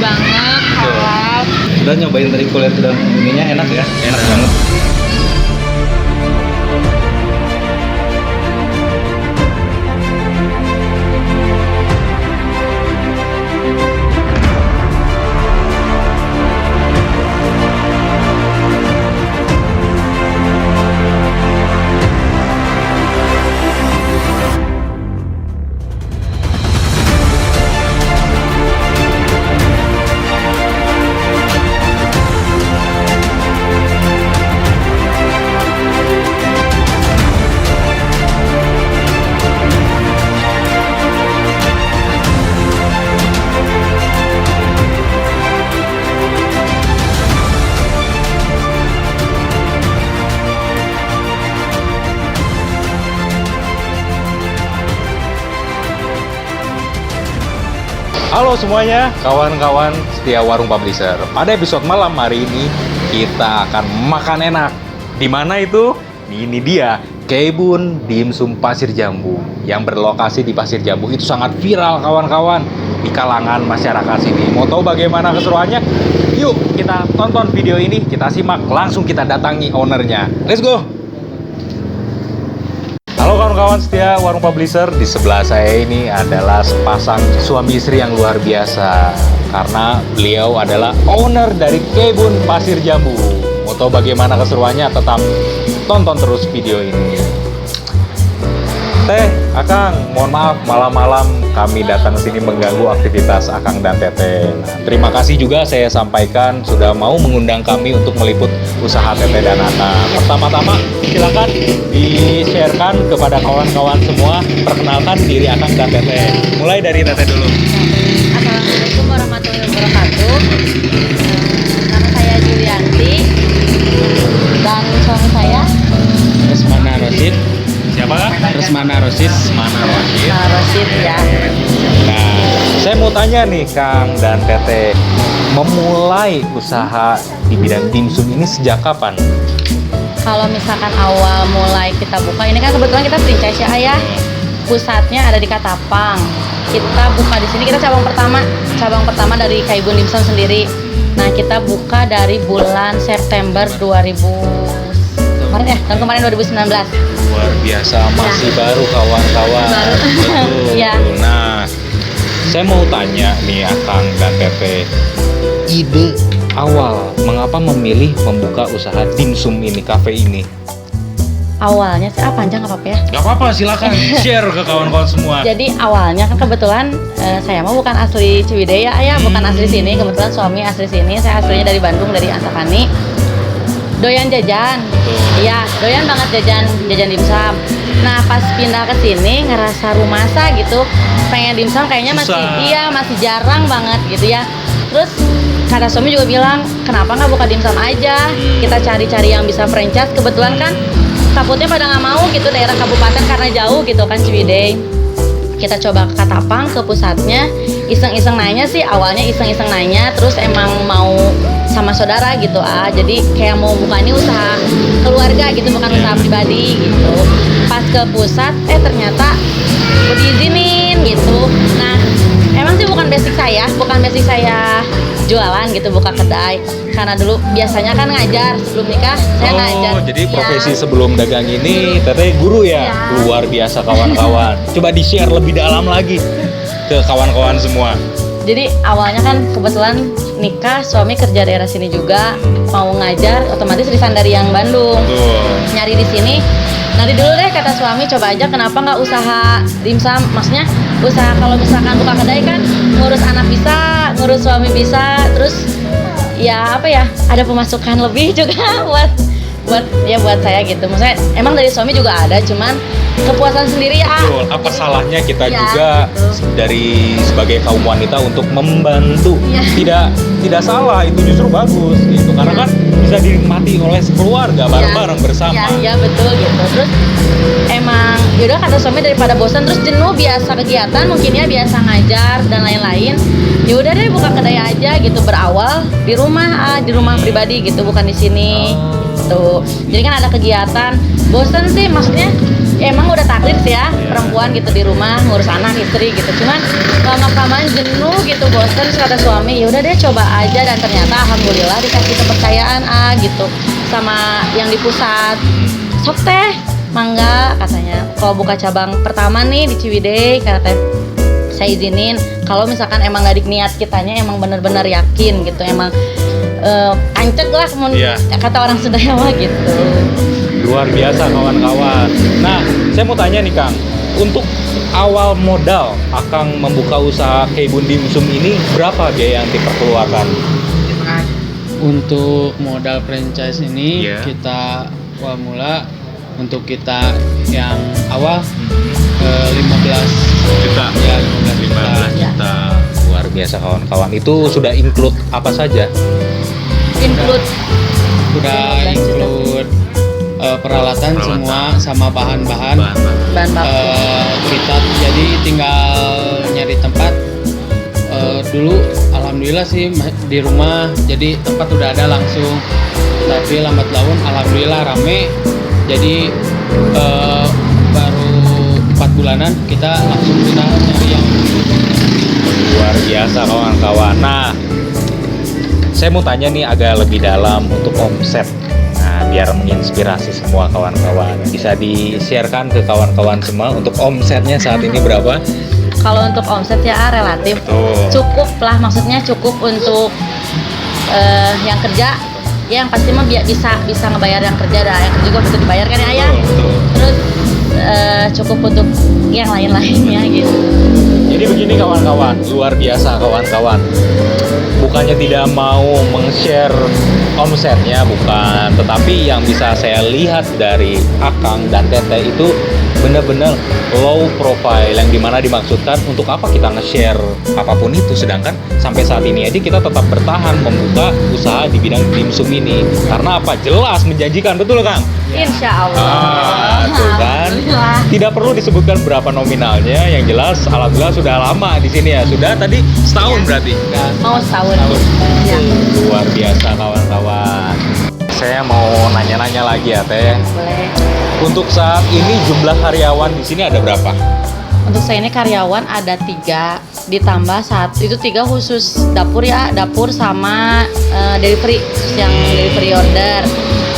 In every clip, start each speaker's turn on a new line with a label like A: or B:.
A: banget, halal.
B: Udah nyobain tadi kulit dan ininya enak ya? Enak banget. Halo semuanya, kawan-kawan setia Warung Publisher. Pada episode malam hari ini kita akan makan enak. Di mana itu? Ini dia, Kebun Dimsum Pasir Jambu yang berlokasi di Pasir Jambu. Itu sangat viral kawan-kawan di kalangan masyarakat sini. Mau tahu bagaimana keseruannya? Yuk kita tonton video ini, kita simak, langsung kita datangi ownernya. Let's go! Halo kawan-kawan setia Warung Publisher, di sebelah saya ini adalah sepasang suami istri yang luar biasa karena beliau adalah owner dari Kebun Pasir Jambu. Mau tahu bagaimana keseruannya? Tetap tonton terus video ini. Teh, Akang, mohon maaf malam-malam kami datang ke sini mengganggu aktivitas Akang dan Teteh. Nah, terima kasih juga saya sampaikan sudah mau mengundang kami untuk meliput usaha Teteh dan Akang. Pertama-tama silakan di-sharekan kepada kawan-kawan semua, perkenalkan diri Akang dan Teteh. Mulai dari Teteh dulu.
A: Assalamualaikum warahmatullahi wabarakatuh. Nama saya Julianti dan suami saya
C: Resmana Rosid.
B: Siapa Kak?
C: Resmana Rosid.
A: Rosid ya.
B: Nah, saya mau tanya nih Kang dan Teteh, memulai usaha di bidang dimsum ini sejak kapan?
A: Kalau misalkan awal mulai kita buka, ini kan kebetulan kita franchise ya Ayah. Pusatnya ada di Katapang. Kita buka di sini, kita cabang pertama dari Kebun Dimsum sendiri. Nah, kita buka dari bulan September 2019.
B: Luar biasa, masih baru kawan-kawan.
A: Baru.
B: Betul.
A: Iya.
B: Nah, saya mau tanya nih Akang dan Teteh, ide awal mengapa memilih membuka usaha dimsum ini, kafe ini?
A: Awalnya sih, panjang nggak apa-apa ya?
B: Gak apa-apa, silakan share ke kawan-kawan semua.
A: Jadi awalnya kan kebetulan saya mah bukan asli Ciwidey ya, Ayah, bukan asli sini. Kebetulan suami asli sini, saya aslinya dari Bandung, dari Antapani. Doyan jajan, iya, doyan banget jajan dimsum. Nah, pas pindah ke sini ngerasa rumasa gitu, pengen dimsum kayaknya masih jarang banget gitu ya. Terus kata suami juga bilang, kenapa nggak buka dimsum aja? Kita cari-cari yang bisa franchise. Kebetulan kan takutnya pada nggak mau gitu daerah kabupaten karena jauh gitu kan Ciwidey. Kita coba ke Katapang, ke pusatnya, iseng-iseng nanya sih, awalnya iseng-iseng nanya, terus emang mau sama saudara gitu jadi kayak mau buka ini usaha keluarga gitu, bukan usaha pribadi gitu. Pas ke pusat, ternyata udah diizinin gitu. Nah, emang sih bukan basic saya jualan gitu, buka kedai. Karena dulu biasanya kan ngajar, sebelum nikah saya ngajar.
B: Jadi profesi sebelum dagang ini Teteh guru ya? Luar biasa kawan-kawan. Coba di-share lebih dalam lagi ke kawan-kawan semua.
A: Jadi awalnya kan kebetulan nikah, suami kerja daerah sini juga, mau ngajar, otomatis resign dari yang Bandung.
B: Betul.
A: Nyari di sini, nanti dulu deh kata suami, coba aja kenapa nggak usaha dimsum, maksudnya usaha kalau misalkan buka kedai kan ngurus anak bisa, ngurus suami bisa, terus ya ada pemasukan lebih juga buat saya gitu. Maksudnya emang dari suami juga ada, cuman kepuasan sendiri ya.
B: Betul. Apa salahnya kita
A: Ya,
B: juga
A: gitu.
B: dari sebagai kaum wanita untuk membantu?
A: Ya.
B: Tidak salah, itu justru bagus gitu. Karena kan bisa dinikmati oleh keluarga bareng-bareng bersama.
A: Ya betul gitu. Terus emang yaudah kata suami, daripada bosan terus jenuh biasa kegiatan mungkin ya, biasa ngajar dan lain-lain, ya udah deh buka kedai aja gitu. Berawal di rumah pribadi gitu, bukan di sini. gitu. Jadi kan ada kegiatan, bosen sih maksudnya emang udah takdir sih ya perempuan gitu di rumah ngurus anak istri gitu. Cuman lama-kelamaan jenuh gitu, bosen. Terus kata suami, ya udah deh coba aja, dan ternyata alhamdulillah dikasih kepercayaan gitu sama yang di pusat. Sok teh, mangga katanya. Kalau buka cabang pertama nih di Ciwidey, kata teh saya izinin kalau misalkan emang nggak niat kitanya emang bener-bener yakin gitu, emang ancek lah kata orang Sunda mah gitu.
B: Luar biasa kawan-kawan. Nah, saya mau tanya nih Kang, untuk awal modal Akang membuka usaha Kebun Dimsum ini berapa biaya yang diperkeluarkan?
C: Untuk modal franchise ini
B: Iya.
C: kita awal mula untuk kita yang awal 15
B: Juta.
C: ya 15 juta.
B: Luar biasa kawan-kawan. Itu sudah include apa saja?
A: Include
C: Udah
A: 15 juta.
C: include peralatan semua sama bahan-bahan.
A: bahan baku.
C: Kita jadi tinggal nyari tempat. Dulu alhamdulillah sih di rumah, jadi tempat udah ada langsung. Tapi lambat laun alhamdulillah rame. Jadi baru 4 bulanan kita langsung kita nyari yang
B: Luar biasa kawan-kawan. Nah, saya mau tanya nih agak lebih dalam untuk omset. Nah, biar menginspirasi semua kawan-kawan. Bisa di-sharekan ke kawan-kawan semua untuk omsetnya saat ini berapa?
A: Kalau untuk omset ya relatif cukup lah, maksudnya cukup untuk yang kerja ya, yang pasti mah bisa ngebayar yang kerja, dah yang kerja juga bisa dibayar kan ya ayah. Terus cukup untuk yang lain-lainnya gitu.
B: Jadi begini kawan-kawan, luar biasa kawan-kawan. Bukannya tidak mau meng-share omsetnya, bukan, tetapi yang bisa saya lihat dari Akang dan Teteh itu benar-benar low profile, yang dimana dimaksudkan untuk apa kita nge-share apapun itu, sedangkan sampai saat ini aja kita tetap bertahan membuka usaha di bidang dimsum ini. Karena apa? Jelas menjanjikan, betul Kang?
A: Insya Allah.
B: Tuh kan.
A: Alhamdulillah.
B: Tidak perlu disebutkan berapa nominalnya, yang jelas alhamdulillah sudah lama di sini ya. Sudah tadi setahun
A: Ya.
B: berarti.
A: Mau setahun. Ya.
B: Luar biasa kawan-kawan. Saya mau nanya-nanya lagi ya Teh.
A: Boleh.
B: Untuk saat ini jumlah karyawan di sini ada berapa?
A: Untuk saya ini karyawan ada 3, ditambah itu 3 khusus dapur ya, dapur sama delivery, yang delivery order.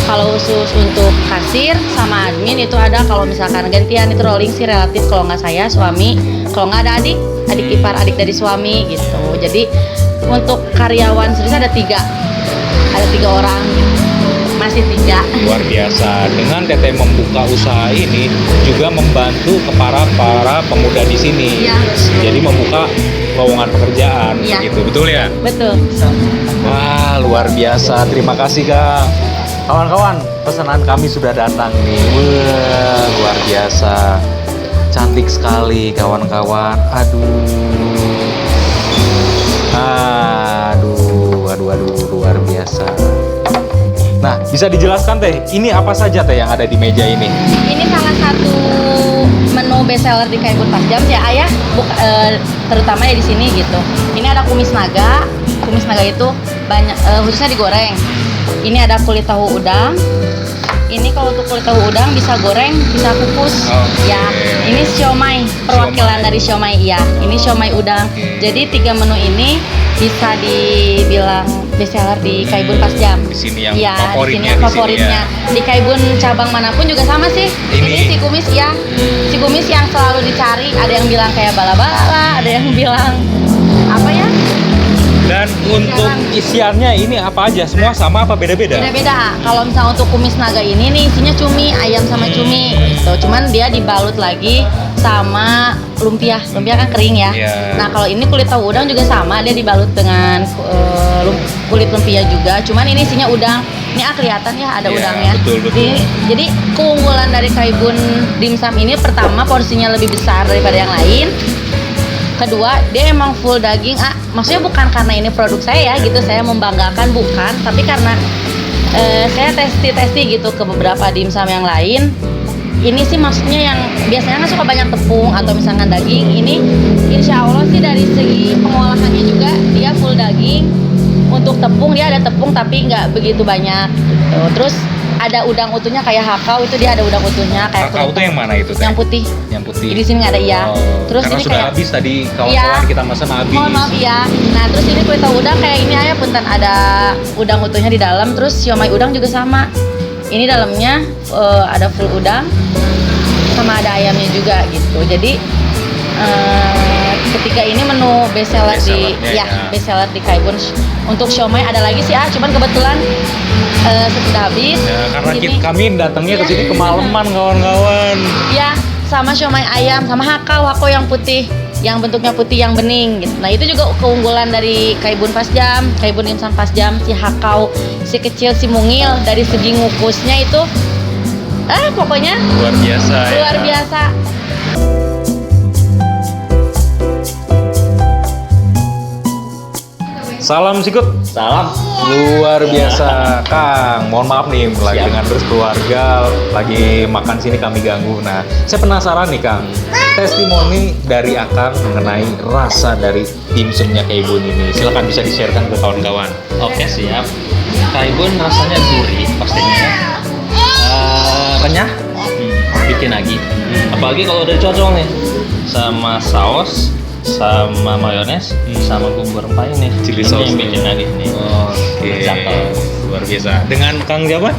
A: Kalau khusus untuk kasir sama admin itu ada, kalau misalkan gantian itu rolling sih relatif, kalau nggak saya suami, kalau nggak ada adik ipar, adik dari suami gitu. Jadi untuk karyawan sendiri ada 3 orang gitu. Masih 3.
B: Luar biasa. Dengan Teteh membuka usaha ini juga membantu ke para pemuda di sini.
A: Iya.
B: Jadi membuka lowongan pekerjaan
A: Iya.
B: gitu. Betul ya?
A: Betul.
B: Wah, luar biasa. Terima kasih, Kang. Kawan-kawan, pesanan kami sudah datang nih. Wah, luar biasa. Cantik sekali, kawan-kawan. Aduh, luar biasa. Nah, bisa dijelaskan Teh, ini apa saja Teh yang ada di meja ini?
A: Ini salah satu menu bestseller di Kebun Pasjam ya ayah, terutama ya di sini gitu. Ini ada kumis naga. Kumis naga itu banyak khususnya digoreng. Ini ada kulit tahu udang. Ini kalau untuk kulit tahu udang bisa goreng, bisa kukus. Ya, ini siomay, perwakilan dari siomay ya. Ini siomay udang. Jadi 3 menu ini bisa dibilang bestseller di Kebun Pasjam.
B: Di sini yang
A: ya,
B: favoritnya.
A: di sini favoritnya. Di Kebun cabang manapun juga sama sih. Ini si kumis ya. Si kumis yang selalu dicari. Ada yang bilang kayak bala-bala, ada yang bilang apa ya?
B: Dan untuk isiannya ini apa aja? Semua sama apa beda-beda?
A: Beda-beda. Kalau misalnya untuk kumis naga ini nih isinya cumi, ayam sama cumi gitu. Cuman dia dibalut lagi sama lumpia. Lumpia kan kering ya.
B: Iya.
A: Nah, kalau ini kulit tahu udang juga sama, dia dibalut dengan kulit lumpia juga. Cuman ini isinya udang. Ini kelihatan ya ada
B: Iya,
A: udangnya.
B: betul.
A: Jadi keunggulan dari Kebun Dimsum ini pertama porsinya lebih besar daripada yang lain. Kedua, dia emang full daging. Maksudnya bukan karena ini produk saya ya gitu, saya membanggakan, bukan, tapi karena saya testi gitu ke beberapa dimsum yang lain. Ini sih maksudnya yang biasanya kan suka banyak tepung atau misalkan daging. Ini insya Allah sih dari segi pengolahannya juga dia full daging. Untuk tepung dia ada tepung tapi nggak begitu banyak gitu. Terus ada udang utuhnya kayak hakau, itu dia ada udang utuhnya kayak
B: Kakao
A: kulit
B: tuh yang mana itu teh?
A: yang putih.
B: Yang putih.
A: Di sini nggak ada ya.
B: Oh,
A: Terus
B: karena
A: ini
B: sudah
A: kayak
B: habis tadi kawan-kawan
A: Iya.
B: kita pesan habis.
A: mohon maaf ya. Nah terus ini kulit tahu udang kayak ini ayah punten ada udang utuhnya di dalam. Terus siomay udang juga sama. Ini dalamnya ada full udang sama ada ayamnya juga gitu. Jadi ketika ini menu best seller
B: Best
A: di
B: sellernya,
A: ya
B: ya.
A: best seller di Kaibun. Untuk siomay ada lagi sih cuman kebetulan sudah habis.
B: Ya, karena
A: Sini-
B: kami datangnya ke sini
A: Iya.
B: kemalaman kawan-kawan.
A: Ya, sama siomay ayam, sama hakau yang putih, yang bentuknya putih yang bening gitu. Nah, itu juga keunggulan dari Kaibun Pasjam, Kaibun Insan Pasjam, si hakau, si kecil, si mungil dari segi ngukusnya itu pokoknya
B: Luar biasa ya.
A: luar biasa.
B: Salam sikut.
D: Salam.
B: Luar biasa, Kang. Mohon maaf nih, lagi
D: Siap.
B: dengan terus keluarga, lagi makan sini kami ganggu. Nah, saya penasaran nih, Kang. Testimoni dari Akang mengenai rasa dari dimsumnya Kaibun ini. Silakan bisa di-sharekan ke kawan-kawan.
D: Oke, siap. Kaibun rasanya gurih pastinya ya. Renyah, bikin lagi. Apalagi kalau udah cocok nih sama saus, sama mayones, sama bumbu rempah ini.
B: Chili
D: Ini
B: sauce
D: yang bikin lagi nih.
B: Oke.
D: Jatuh.
B: Luar biasa. Dengan Kang siapa?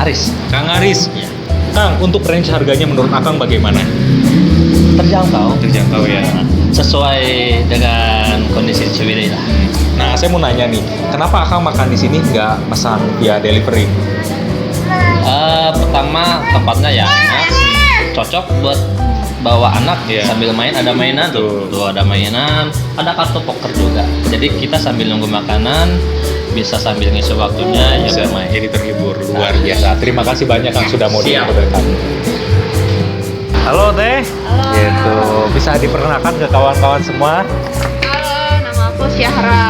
D: Aris.
B: Kang Aris.
D: Ya.
B: Kang, untuk range harganya menurut Akang bagaimana?
D: Terjangkau.
B: Terjangkau ya.
D: Sesuai dengan kondisi Ciwidey lah.
B: Nah, saya mau nanya nih, kenapa Akang makan di sini nggak pesan via delivery?
D: Pertama tempatnya ya enak, cocok buat bawa anak
B: Iya.
D: sambil main, ada mainan
B: Betul.
D: tuh ada mainan, ada kartu poker juga. Jadi kita sambil nunggu makanan bisa sambil ngisi waktunya ya
B: Bisa
D: bermain.
B: jadi terhibur luar biasa. Terima kasih banyak Kang sudah mau
D: Siap.
B: diinterview kami. Halo Teh.
A: Halo.
B: Gitu. Bisa diperkenalkan ke kawan-kawan semua?
E: Halo, nama aku Syahra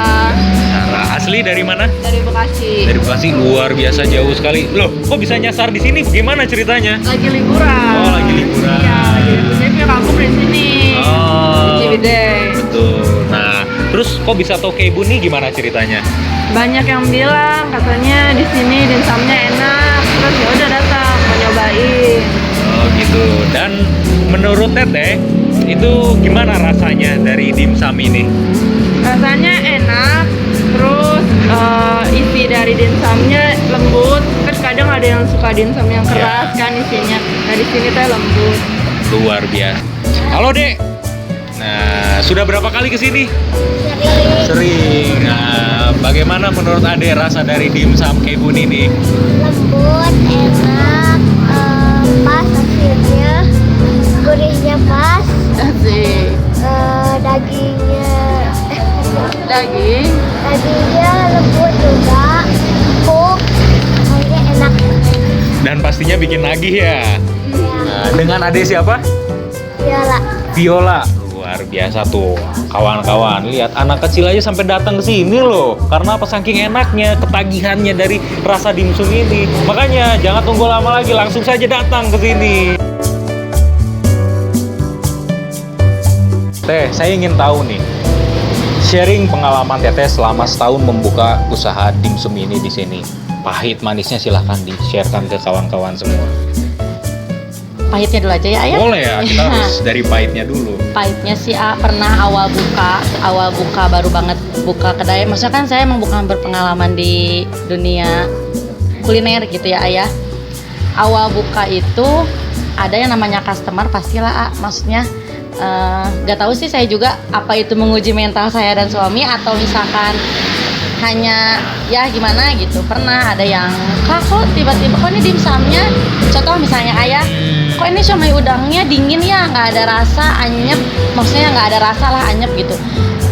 B: Nah, asli dari mana?
E: dari Bekasi.
B: Dari Bekasi. Luar biasa jauh sekali. Loh, kok bisa nyasar di sini? Gimana ceritanya?
E: Lagi liburan.
B: Oh, lagi liburan.
E: Iya, lagi liburan. Saya punya kampung di sini.
B: Oh.
E: Di Ciwidey.
B: Betul. Nah, terus kok bisa tahu Kaibun nih gimana ceritanya?
E: Banyak yang bilang katanya di sini dimsumnya enak. Terus ya udah datang mau nyobain.
B: Oh gitu. Dan menurut Teteh itu gimana rasanya dari dimsum ini?
E: Rasanya enak. Terus isi dari dimsumnya lembut. Kan kadang ada yang suka dimsum yang keras kan isinya. Nah di sini teh lembut.
B: Luar biasa. Halo Dek. Nah, sudah berapa kali ke sini? Sering. Nah, bagaimana menurut Ade rasa dari dimsum Kaibun ini?
F: Lembut, enak, pas hasilnya, gurihnya pas,
E: Asik.
F: dagingnya
E: Daging.
F: dagingnya lembut juga, empuk, pokoknya enak.
B: Dan pastinya bikin nagih ya. Nah, dengan Ade siapa?
F: Viola,
B: Viola. Luar biasa tuh kawan-kawan, lihat anak kecil aja sampai datang ke sini loh karena apa, saking enaknya, ketagihannya dari rasa dimsum ini. Makanya jangan tunggu lama lagi, langsung saja datang ke sini. Teh, saya ingin tahu nih, sharing pengalaman Teteh selama setahun membuka usaha dimsum ini di sini. Pahit manisnya silahkan di-sharekan ke kawan-kawan semua.
A: Pahitnya dulu aja ya ayah.
B: Boleh ya, kita harus dari pahitnya dulu.
A: Pahitnya sih pernah awal buka baru banget buka kedai. Maksudnya kan saya emang bukan berpengalaman di dunia kuliner gitu ya ayah. Awal buka itu ada yang namanya customer pastilah maksudnya nggak tahu sih saya juga apa itu menguji mental saya dan suami atau misalkan hanya ya gimana gitu. Pernah ada yang kok tiba-tiba kok ini dimsumnya, contoh misalnya ayah, kok ini siomay udangnya dingin ya, nggak ada rasa, anyep, maksudnya nggak ada rasa lah, anyep gitu.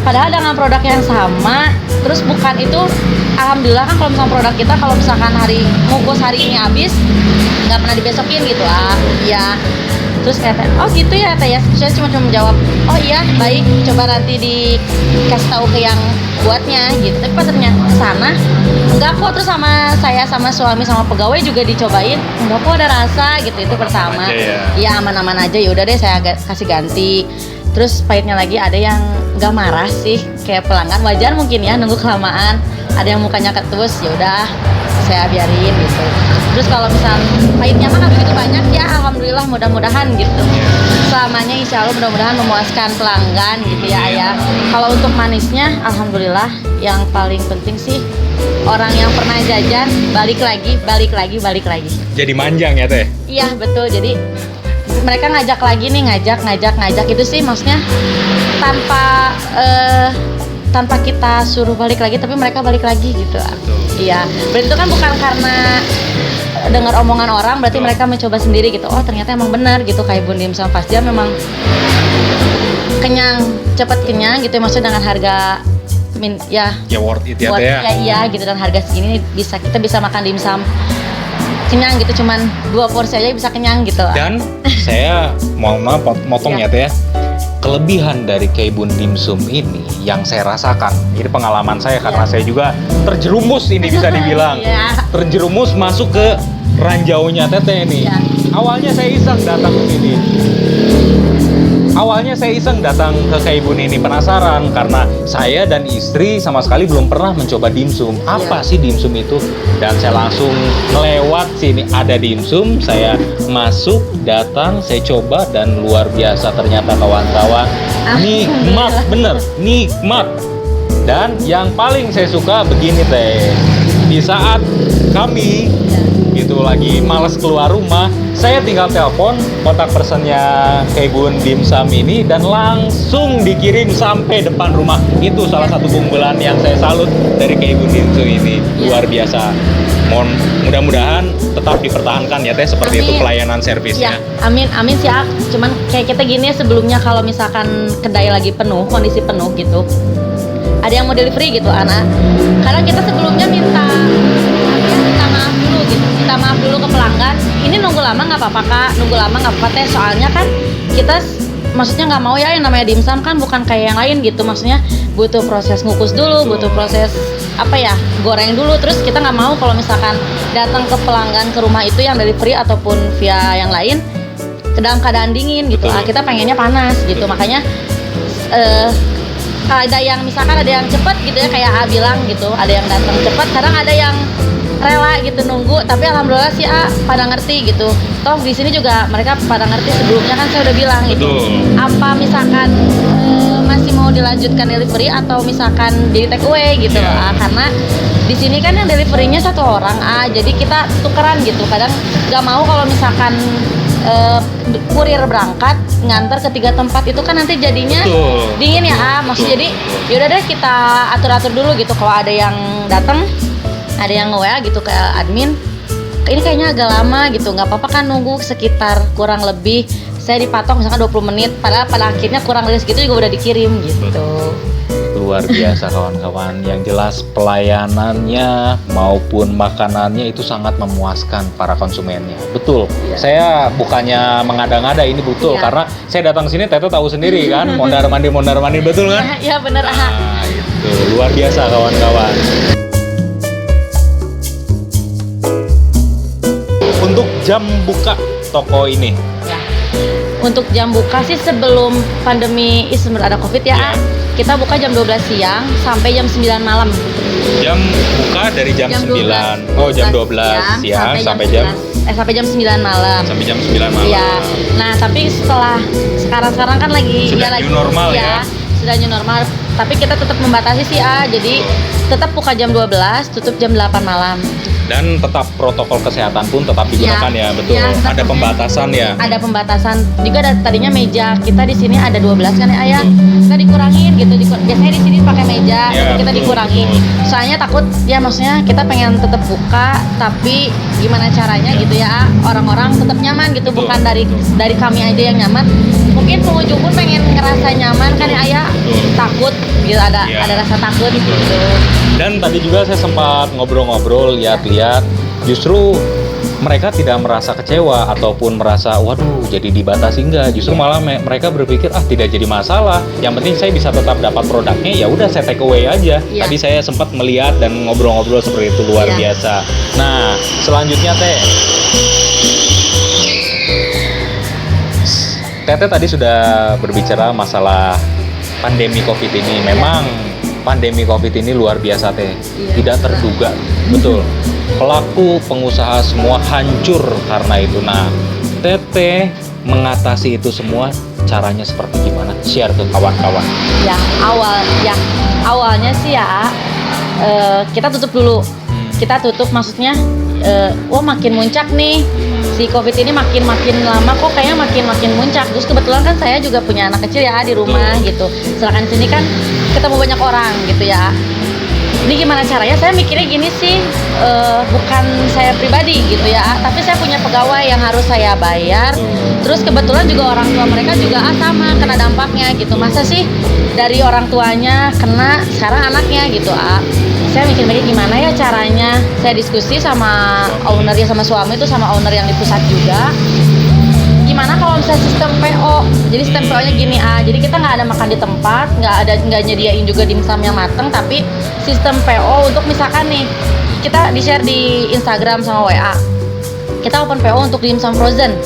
A: Padahal dengan produk yang sama, terus bukan itu, alhamdulillah kan kalau misalnya produk kita kalau misalkan ngukus hari ini habis, nggak pernah dibesokin gitu lah, ya. Terus kata, oh gitu ya teh ya, saya cuma menjawab, oh iya baik, coba nanti dikasih tahu ke yang buatnya gitu. Tapi pas ternyata kesana, enggak kok, terus sama saya sama suami sama pegawai juga dicobain, enggak kok ada rasa gitu. Itu pertama,
B: aja ya.
A: iya aman-aman aja, ya udah deh saya kasih ganti. Terus pahitnya lagi ada yang nggak marah sih, kayak pelanggan wajar mungkin ya nunggu kelamaan, ada yang mukanya ketus, ya udah saya biarin gitu. Terus kalau misal pahitnya mah nggak begitu banyak ya, alhamdulillah, mudah-mudahan gitu. Selamanya insya Allah mudah-mudahan memuaskan pelanggan gitu ya ayah. Kalau untuk manisnya alhamdulillah, yang paling penting sih orang yang pernah jajan balik lagi.
B: Jadi manjang ya teh.
A: Iya betul, jadi mereka ngajak lagi nih, ngajak itu sih maksudnya tanpa kita suruh balik lagi, tapi mereka balik lagi gitu. Iya, berarti itu kan bukan karena dengar omongan orang, berarti mereka mencoba sendiri gitu. Oh ternyata emang benar gitu, kayak Bun Dimsum pas jam memang kenyang, cepat kenyang gitu, maksudnya dengan harga ya
B: worth it ya
A: worth
B: teh.
A: ya iya gitu, dan harga segini kita bisa makan dimsum kenyang gitu, cuman 2 porsi aja bisa kenyang gitu.
B: Dan saya mau motong ya teh. Kelebihan dari Kebun Dimsum ini yang saya rasakan, ini pengalaman saya karena saya juga terjerumus ini bisa dibilang.
A: Iya.
B: Terjerumus masuk ke ranjaunya teteh ini.
A: Iya.
B: Awalnya saya iseng datang ke sini. Awalnya saya iseng datang ke Kebun ini, penasaran karena saya dan istri sama sekali belum pernah mencoba dimsum. Apa sih dimsum itu? Dan saya langsung lewat sini ada dimsum, saya masuk, datang, saya coba dan luar biasa ternyata kawan-kawan. Nikmat, bener, nikmat. Dan yang paling saya suka begini teh, di saat kami gitu lagi males keluar rumah, saya tinggal telepon kontak personnya Kebun Dimsum ini dan langsung dikirim sampai depan rumah. Itu salah satu keunggulan yang saya salut dari Kebun Dimsum ini, luar biasa. Mudah-mudahan tetap dipertahankan ya teh seperti itu pelayanan servisnya.
A: Ya, amin sih ah. Cuman kayak kita gini sebelumnya kalau misalkan kedai lagi penuh, kondisi penuh gitu, ada yang mau delivery gitu anak, karena kita sebelumnya minta maaf dulu ke pelanggan, ini nunggu lama nggak apa-apa kak, nunggu lama nggak apa-apa teh, soalnya kan kita maksudnya nggak mau ya yang namanya dimsum kan bukan kayak yang lain gitu, maksudnya butuh proses ngukus dulu, butuh proses goreng dulu, terus kita nggak mau kalau misalkan datang ke pelanggan ke rumah itu yang delivery ataupun via yang lain ke dalam keadaan dingin gitu. Kita pengennya panas gitu, makanya ada yang misalkan ada yang cepet gitu ya, kayak A bilang gitu, ada yang datang cepet, kadang ada yang rela gitu nunggu, tapi alhamdulillah sih pada ngerti gitu. Toh di sini juga mereka pada ngerti, sebelumnya kan saya udah bilang gitu. Apa misalkan masih mau dilanjutkan delivery atau misalkan jadi take away gitu loh. Karena di sini kan yang deliverynya 1 orang jadi kita tukeran gitu. Kadang nggak mau kalau misalkan kurir berangkat nganter ke 3 tempat itu kan nanti jadinya dingin ya maksudnya. Jadi yaudah deh kita atur-atur dulu gitu, kalau ada yang datang, ada yang nge-WA gitu ke admin, ini kayaknya agak lama gitu, nggak apa-apa kan nunggu sekitar kurang lebih, saya dipatok misalkan 20 menit, padahal pada akhirnya kurang dari segitu juga udah dikirim gitu.
B: Luar biasa kawan-kawan, yang jelas pelayanannya maupun makanannya itu sangat memuaskan para konsumennya. Betul, saya bukannya mengada-ngada, ini betul, karena saya datang sini Tete tahu sendiri kan, mondar-mandir betul kan?
A: Iya bener.
B: Nah, itu luar biasa kawan-kawan. Untuk jam buka toko ini,
A: untuk jam buka sih sebelum pandemi ada COVID ya, kita buka jam 12 siang sampai jam 9 malam.
B: Jam buka dari jam 9.
A: 12.
B: Jam 12 siang sampai jam
A: 9 malam.
B: Sampai jam 9 malam.
A: Iya. Nah, tapi setelah sekarang kan lagi
B: sudah
A: lagi
B: new normal ya.
A: Sudah new normal, tapi kita tetap membatasi sih jadi tetap buka jam 12, tutup jam 8 malam.
B: Dan tetap protokol kesehatan pun tetap digunakan ya, betul. Ada pembatasan ya.
A: Ada pembatasan. Juga tadinya meja kita di sini ada 12 kan ya, Ayah. Kita dikurangin gitu. Biasanya di sini pakai meja, kita dikurangin. Soalnya takut ya, maksudnya kita pengen tetap buka, tapi gimana caranya gitu ya, orang-orang tetap nyaman gitu, bukan dari kami aja yang nyaman. Mungkin pengunjung pun pengen ngerasa nyaman kan ya, Ayah. Takut gitu, ada rasa takut gitu.
B: Dan tadi juga saya sempat ngobrol-ngobrol, lihat-lihat, justru mereka tidak merasa kecewa ataupun merasa waduh jadi dibatasi, enggak, justru malah mereka berpikir tidak jadi masalah, yang penting saya bisa tetap dapat produknya, ya udah saya take away aja. Tadi saya sempat melihat dan ngobrol-ngobrol seperti itu, luar biasa. Nah, selanjutnya Tete tadi sudah berbicara masalah pandemi COVID ini. Memang pandemi COVID ini luar biasa tidak terduga, betul. pelaku pengusaha semua hancur karena itu. Nah, Teteh mengatasi itu semua caranya seperti gimana? Share ke kawan-kawan.
A: Awalnya sih ya kita tutup dulu. Kita tutup maksudnya makin muncak nih si COVID ini, makin lama kok kayaknya makin muncak. Terus kebetulan kan saya juga punya anak kecil ya di rumah gitu. Sedangkan di sini kan ketemu banyak orang gitu ya. Ini gimana caranya? Saya mikirnya gini sih, bukan saya pribadi gitu ya, tapi saya punya pegawai yang harus saya bayar. Terus kebetulan juga orang tua mereka juga sama kena dampaknya gitu. Masa sih dari orang tuanya kena, sekarang anaknya gitu. Saya mikir-mikir gimana ya caranya. Saya diskusi sama owner ya, sama suami itu, sama owner yang di pusat juga. Gimana kalau misalnya sistem PO? Jadi sistem PO-nya gini, jadi kita nggak ada makan di tempat, nggak nyediain juga dimsum yang mateng, tapi sistem PO untuk misalkan nih kita di-share di Instagram sama WA. Kita open PO untuk dimsum frozen.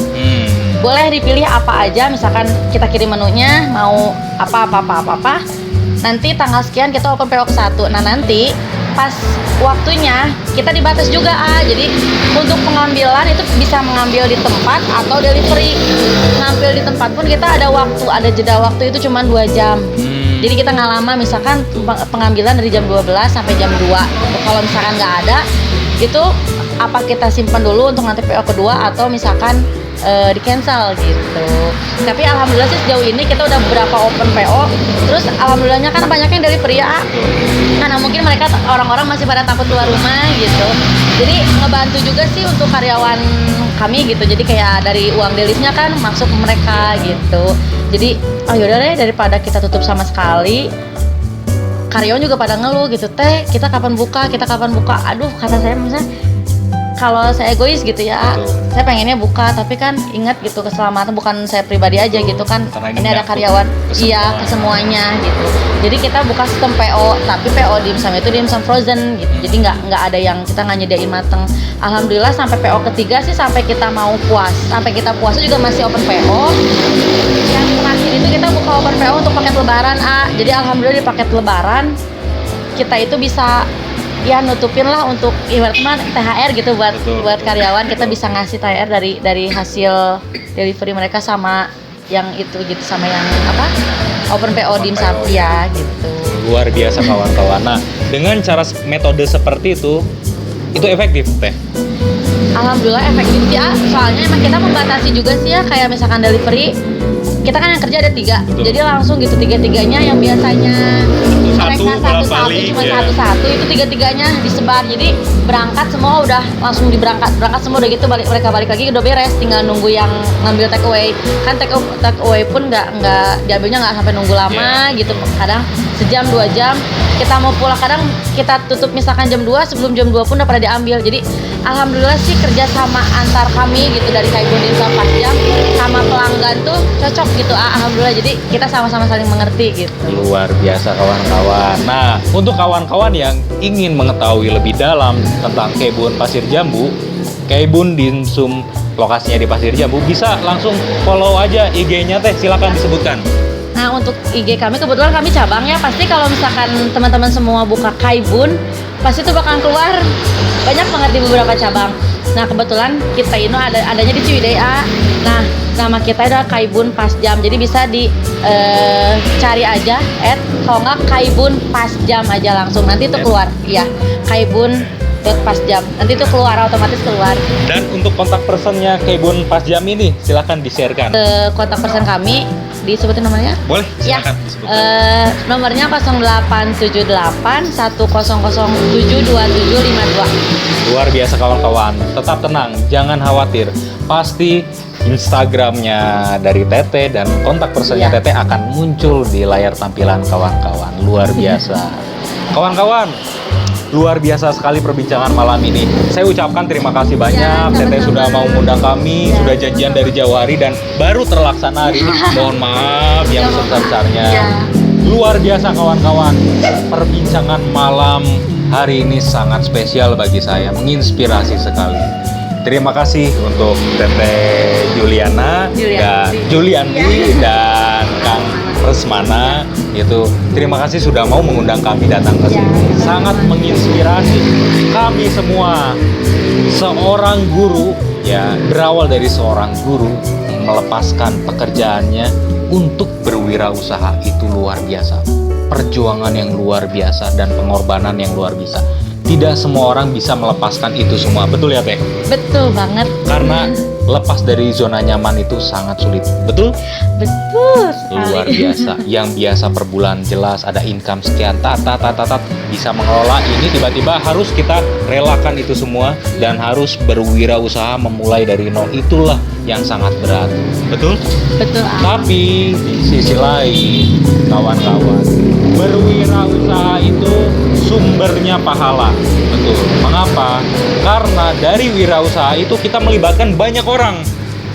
A: Boleh dipilih apa aja, misalkan kita kirim menunya mau apa. Nanti tanggal sekian kita open PO ke 1. Nah, nanti pas waktunya kita dibatas juga jadi untuk pengambilan itu bisa mengambil di tempat atau delivery. Ngambil di tempat pun kita ada waktu, ada jeda waktu itu cuma 2 jam. Jadi kita nggak lama, misalkan pengambilan dari jam 12 sampai jam 2. Kalau misalkan nggak ada itu apa kita simpan dulu untuk nanti PO kedua atau misalkan di cancel gitu. Tapi alhamdulillah sih sejauh ini kita udah beberapa open PO. Terus alhamdulillahnya kan banyak yang delivery ya, karena mungkin mereka orang-orang masih pada takut keluar rumah gitu. Jadi ngebantu juga sih untuk karyawan kami gitu. Jadi kayak dari uang delisnya kan masuk ke mereka gitu. Jadi yaudah deh, daripada kita tutup sama sekali. Karyawan juga pada ngeluh gitu, Teh kita kapan buka. Aduh, kata saya misalnya kalau saya egois gitu ya, saya pengennya buka, tapi kan ingat gitu keselamatan, bukan saya pribadi aja gitu kan.
B: Karena
A: ini ada karyawan, ke semuanya gitu. Jadi kita buka sistem PO, tapi PO dimsum itu dimsum frozen gitu. Jadi nggak ada yang kita nggak nyediain mateng. Alhamdulillah sampai PO ketiga sih, sampai kita mau puas, sampai kita puasa juga masih open PO. Yang terakhir itu kita buka open PO untuk paket lebaran Jadi alhamdulillah di paket lebaran kita itu bisa ya nutupin lah untuk ibaratnya THR gitu buat karyawan. Kita bisa ngasih THR dari hasil delivery mereka sama yang itu gitu, sama yang open PO dimsum ya gitu.
B: Luar biasa kawan-kawan. Nah, dengan cara metode seperti itu efektif Teh?
A: Alhamdulillah efektif ya, soalnya emang kita membatasi juga sih ya, kayak misalkan delivery kita kan yang kerja ada 3. Jadi langsung gitu 3-3-nya yang biasanya mereka satu-satu cuma satu-satu itu 3-3-nya disebar. Jadi berangkat semua udah langsung berangkat semua udah gitu, mereka balik lagi udah beres, tinggal nunggu yang ngambil take away. Kan take away pun nggak diambilnya nggak sampai nunggu lama gitu, kadang sejam 2 jam. Kita mau pulang kadang kita tutup misalkan jam 2, sebelum jam 2 pun udah pada diambil. Jadi alhamdulillah sih kerja sama antar kami gitu dari Kaibun Dimsum Pas Jam sama pelanggan tuh cocok gitu. Alhamdulillah, jadi kita sama-sama saling mengerti gitu.
B: Luar biasa kawan-kawan. Nah, untuk kawan-kawan yang ingin mengetahui lebih dalam tentang Kaibun Pasir Jambu, Kaibun Dimsum lokasinya di Pasir Jambu, bisa langsung follow aja IG-nya Teh, silakan disebutkan.
A: Nah, untuk IG kami kebetulan kami cabang ya. Pasti kalau misalkan teman-teman semua buka Kaibun, pasti tuh bakal keluar banyak banget di beberapa cabang. Nah, kebetulan kita ini adanya di Ciwidey Nah, nama kita adalah Kaibun Pas Jam. Jadi bisa dicari aja kalau nggak Kaibun Pas Jam aja langsung. Nanti itu keluar. Iya, Kaibun Pas Jam. Nanti itu keluar, otomatis keluar.
B: Dan untuk kontak personnya Kaibun Pas Jam ini silakan di-sharekan.
A: Kontak person kami disebutin nomornya?
B: Boleh, silakan disebutkan.
A: Nomornya 0878 1007 2752.
B: Luar biasa kawan-kawan. Tetap tenang, jangan khawatir. Pasti Instagramnya dari Teteh dan kontak personnya Teteh akan muncul di layar tampilan kawan-kawan. Luar biasa. Kawan-kawan, luar biasa sekali perbincangan malam ini. Saya ucapkan terima kasih banyak. Teteh sudah mau mengundang kami, sudah janjian dari jauh hari dan baru terlaksana hari ini. Mohon maaf yang sebesar-besarnya. Luar biasa kawan-kawan. Perbincangan malam hari ini sangat spesial bagi saya, menginspirasi sekali. Terima kasih untuk Teteh Juliana dan Juliandi dan Kang Resmana itu. Terima kasih sudah mau mengundang kami datang ke sini. Sangat menginspirasi kami semua. Seorang guru ya, berawal dari seorang guru melepaskan pekerjaannya untuk berwirausaha itu luar biasa. Perjuangan yang luar biasa dan pengorbanan yang luar biasa. Tidak semua orang bisa melepaskan itu semua. Betul ya, Teh?
A: Betul banget.
B: Karena lepas dari zona nyaman itu sangat sulit. Betul?
A: Betul sekali.
B: Luar biasa. Yang biasa per bulan jelas ada income sekian, bisa mengelola ini, tiba-tiba harus kita relakan itu semua dan harus berwirausaha memulai dari nol. Itulah yang sangat berat. Betul?
A: Betul.
B: Tapi di sisi lain, kawan-kawan, berwirausaha itu sumbernya pahala. Betul. Mengapa? Karena dari wirausaha itu kita melibatkan banyak orang.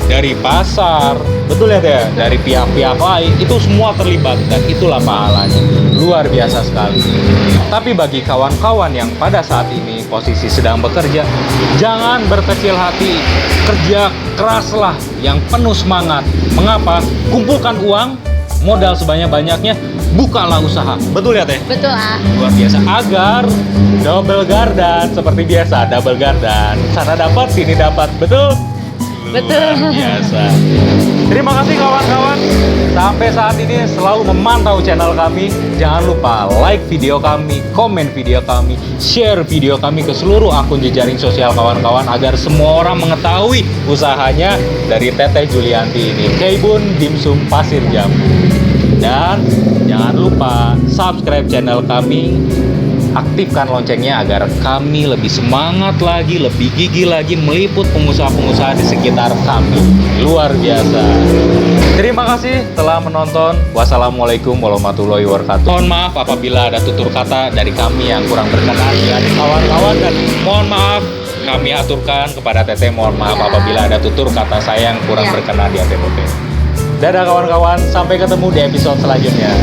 B: Dari pasar, betul ya Teh? Dari pihak-pihak lain, itu semua terlibat dan itulah pahalanya. Luar biasa sekali. Tapi bagi kawan-kawan yang pada saat ini posisi sedang bekerja, jangan berkecil hati. Kerja keraslah yang penuh semangat. Mengapa? Kumpulkan uang, modal sebanyak-banyaknya, bukalah usaha. Betul ya Teh?
A: Betul, ah.
B: Luar biasa, agar double gardan seperti biasa, double gardan. Sana dapat, sini dapat. Betul?
A: Betul.
B: Luar biasa. Terima kasih kawan-kawan. Sampai saat ini selalu memantau channel kami. Jangan lupa like video kami, komen video kami, share video kami ke seluruh akun jejaring sosial kawan-kawan agar semua orang mengetahui usahanya dari Teteh Julianti ini, Kebun Dimsum Pasir Jambu. Dan jangan lupa subscribe channel kami, aktifkan loncengnya agar kami lebih semangat lagi, lebih gigih lagi meliput pengusaha-pengusaha di sekitar kami. Luar biasa. Terima kasih telah menonton. Wassalamualaikum warahmatullahi wabarakatuh. Mohon maaf apabila ada tutur kata dari kami yang kurang berkenan di hati kawan-kawan, dan mohon maaf kami aturkan kepada Teteh. Mohon maaf apabila ada tutur kata saya yang kurang berkenan di hati Teteh. Dadah kawan-kawan, sampai ketemu di episode selanjutnya.